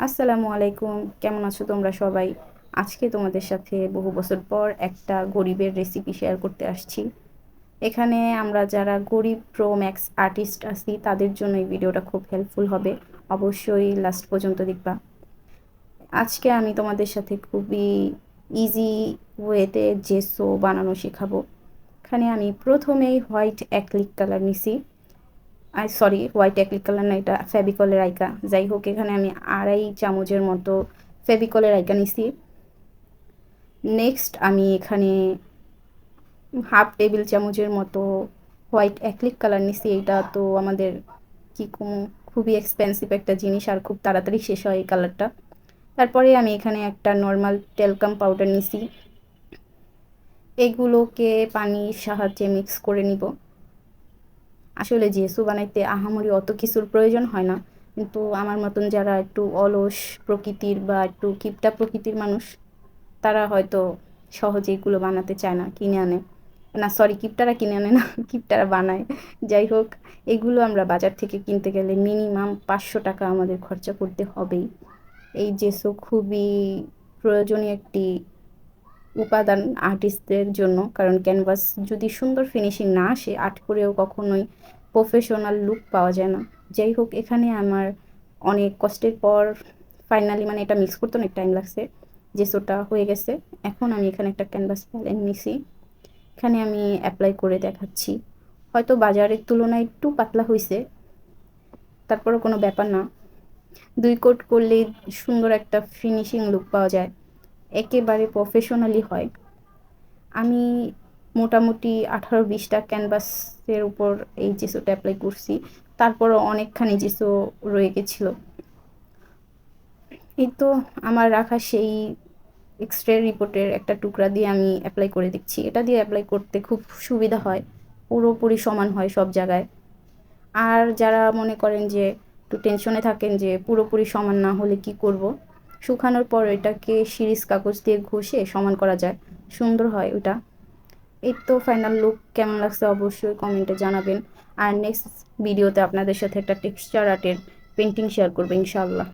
আসসালামু আলাইকুম, কেমন আছো তোমরা সবাই? আজকে তোমাদের সাথে বহু বছর পর একটা গরিবের রেসিপি শেয়ার করতে আসছি। এখানে আমরা যারা গরিব প্রো ম্যাক্স আর্টিস্ট আছি তাদের জন্য এই ভিডিওটা খুব হেল্পফুল হবে। অবশ্যই লাস্ট পর্যন্ত দেখবা। আজকে আমি তোমাদের সাথে খুবই ইজি ওয়েতে জেসো বানানো শেখাবো। এখানে আমি প্রথমেই হোয়াইট অ্যাক্রিলিক কালার নিছি। সরি, হোয়াইট অ্যাক্রিলিক কালার না, এটা ফেভিকলের আইকা। যাই হোক, এখানে আমি 2.5 চামচের মতো ফেভিকলের আইকা নিছি। নেক্সট আমি এখানে হাফ টেবিল চামচের মতো হোয়াইট অ্যাক্রিলিক কালার নিছি। এটা তো আমাদের কি খুবই এক্সপেন্সিভ একটা জিনিস, আর খুব তাড়াতাড়ি শেষ হয় এই কালারটা। তারপরে আমি এখানে একটা নর্মাল টেলকাম পাউডার নিছি। এগুলোকে পানির সাহায্যে মিক্স করে নিব। আসলে জেসু বানাইতে আহামরি অত কিছুর প্রয়োজন হয় না, কিন্তু আমার মতন যারা একটু অলস প্রকৃতির বা একটু কিপটা প্রকৃতির মানুষ, তারা হয়তো সহজে এগুলো বানাতে চায় না, কিনে আনে। না সরি, কিপটারা কিনে আনে না, কিপটারা বানায়। যাই হোক, এগুলো আমরা বাজার থেকে কিনতে গেলে মিনিমাম 500 টাকা আমাদের খরচা করতে হবেই। এই জেসো খুবই প্রয়োজনীয় একটি উপাদান আর্টিস্টদের জন্য, কারণ ক্যানভাস যদি সুন্দর ফিনিশিং না আসে, আর্ট করেও কখনোই প্রফেশনাল লুক পাওয়া যায় না। যাই হোক, এখানে আমার অনেক কষ্টের পর ফাইনালি, মানে এটা মিক্স করতে অনেক টাইম লাগছে, জেসোটা হয়ে গেছে। এখন আমি এখানে একটা ক্যানভাস প্যালেট নিছি। এখানে আমি অ্যাপ্লাই করে দেখাচ্ছি। হয়তো বাজারের তুলনায় একটু পাতলা হয়েছে, তারপরেও কোনো ব্যাপার না। 2 কোট করলেই সুন্দর একটা ফিনিশিং লুক পাওয়া যায়, একেবারে প্রফেশনালি হয়। আমি মোটামুটি 18-20টা ক্যানভাসের উপর এই জেসোটা অ্যাপ্লাই করছি। তারপরও অনেকখানি জেসো রয়ে গেছিলো। এই তো আমার রাখা সেই এক্সরে রিপোর্টের একটা টুকরা দিয়ে আমি অ্যাপ্লাই করে দিচ্ছি। এটা দিয়ে অ্যাপ্লাই করতে খুব সুবিধা হয়, পুরোপুরি সমান হয় সব জায়গায়। আর যারা মনে করেন যে একটু টেনশনে থাকেন যে পুরোপুরি সমান না হলে কি করব, শুকানোর পর এটাকে সিরিজ কাগজ দিয়ে ঘষে সমান করা যায়, সুন্দর হয় ওটা। এই তো ফাইনাল লুক কেমন লাগছে অবশ্যই কমেন্টে জানাবেন। আর নেক্সট ভিডিওতে আপনাদের সাথে একটা টেক্সচার আর্টের পেন্টিং শেয়ার করবো ইনশাআল্লাহ।